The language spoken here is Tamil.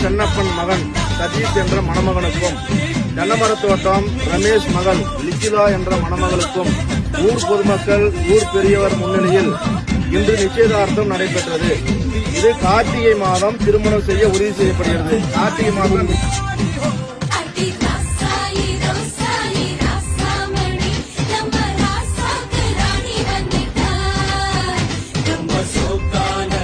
சென்னப்பன் மகன் சதீஷ் என்ற மணமகனுக்கும், தென்னமரத்தோட்டம் ரமேஷ் மகள் லிச்சிலா என்ற மணமகளுக்கும் ஊர் பொதுமக்கள், ஊர் பெரியவர் முன்னிலையில் இன்று நிச்சயதார்த்தம் நடைபெற்றது. இது கார்த்திகை மாதம் திருமணம் செய்ய உறுதி செய்யப்படுகிறது. கார்த்திகை மாதம்